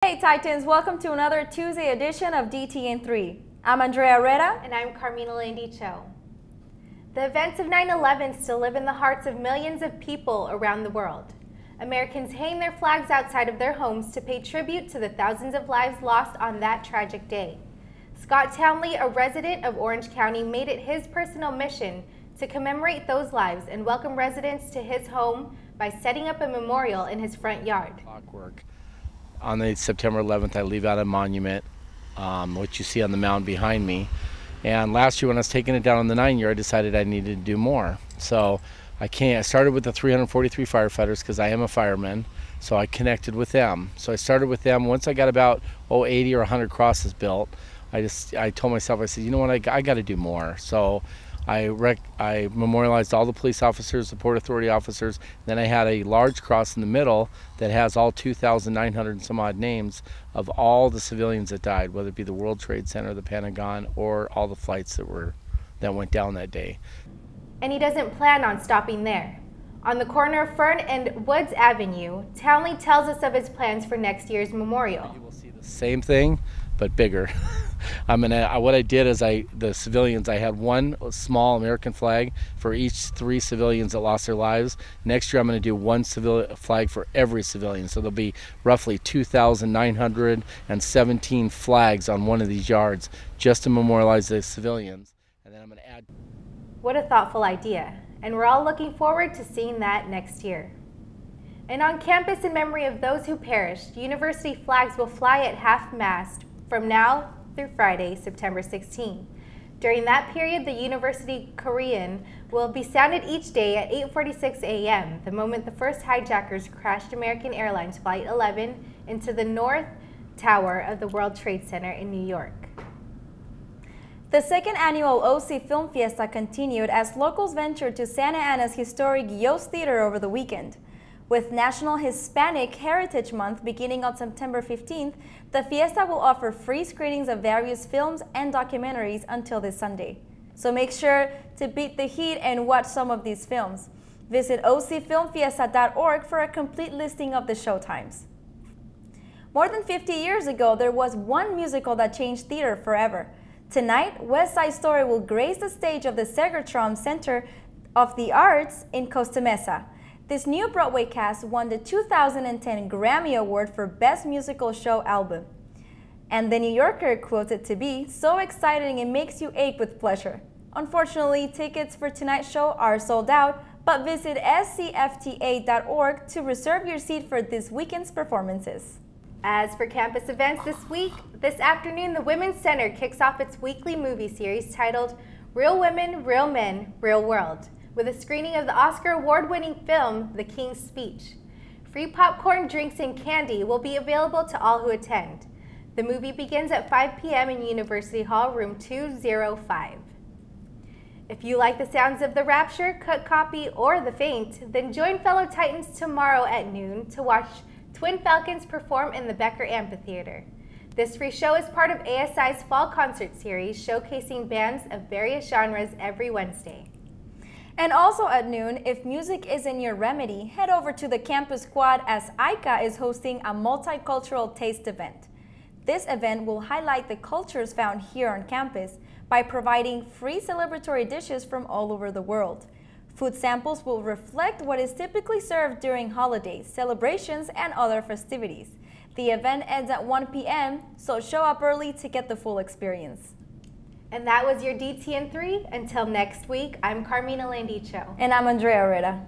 Hey Titans, welcome to another Tuesday edition of DTN3. I'm Andrea Rueda. And I'm Karmina Landicho. The events of 9/11 still live in the hearts of millions of people around the world. Americans hang their flags outside of their homes to pay tribute to the thousands of lives lost on that tragic day. Scott Townley, a resident of Orange County, made it his personal mission to commemorate those lives and welcome residents to his home by setting up a memorial in his front yard. Clockwork. On the September 11th, I leave out a monument, which you see on the mound behind me. And last year when I was taking it down on the 9-year, I decided I needed to do more. So I started with the 343 firefighters because I am a fireman, so I connected with them. So I started with them. Once I got about 80 or 100 crosses built, I told myself, I said, you know what, I got to do more. So I memorialized all the police officers, the Port Authority officers. Then I had a large cross in the middle that has all 2,900 and some odd names of all the civilians that died, whether it be the World Trade Center, the Pentagon, or all the flights that went down that day. And he doesn't plan on stopping there. On the corner of Fern and Woods Avenue, Townley tells us of his plans for next year's memorial. You will see the same thing, but bigger. What I did is the civilians, I had one small American flag for each 3 civilians that lost their lives. Next year I'm going to do one flag for every civilian. So there'll be roughly 2,917 flags on one of these yards just to memorialize the civilians. And then I'm going to add. What a thoughtful idea. And we're all looking forward to seeing that next year. And on campus, in memory of those who perished, university flags will fly at half-mast from now through Friday, September 16. During that period, the University Korean will be sounded each day at 8:46 a.m., the moment the first hijackers crashed American Airlines Flight 11 into the North Tower of the World Trade Center in New York. The second annual OC Film Fiesta continued as locals ventured to Santa Ana's historic Yost Theater over the weekend. With National Hispanic Heritage Month beginning on September 15th, the fiesta will offer free screenings of various films and documentaries until this Sunday. So make sure to beat the heat and watch some of these films. Visit ocfilmfiesta.org for a complete listing of the showtimes. More than 50 years ago, there was one musical that changed theater forever. Tonight, West Side Story will grace the stage of the Segertron Center of the Arts in Costa Mesa. This new Broadway cast won the 2010 Grammy Award for Best Musical Show Album. And The New Yorker quotes it to be so exciting it makes you ache with pleasure. Unfortunately, tickets for tonight's show are sold out, but visit scfta.org to reserve your seat for this weekend's performances. As for campus events this afternoon, the Women's Center kicks off its weekly movie series titled Real Women, Real Men, Real World, with a screening of the Oscar award-winning film, The King's Speech. Free popcorn, drinks, and candy will be available to all who attend. The movie begins at 5 p.m. in University Hall, room 205. If you like the sounds of The Rapture, Cut Copy, or The Faint, then join fellow Titans tomorrow at noon to watch Twin Falcons perform in the Becker Amphitheater. This free show is part of ASI's fall concert series, showcasing bands of various genres every Wednesday. And also at noon, if music isn't your remedy, head over to the Campus Quad as ICA is hosting a multicultural taste event. This event will highlight the cultures found here on campus by providing free celebratory dishes from all over the world. Food samples will reflect what is typically served during holidays, celebrations, and other festivities. The event ends at 1 p.m., so show up early to get the full experience. And that was your DTN3. Until next week, I'm Karmina Landicho. And I'm Andrea Rueda.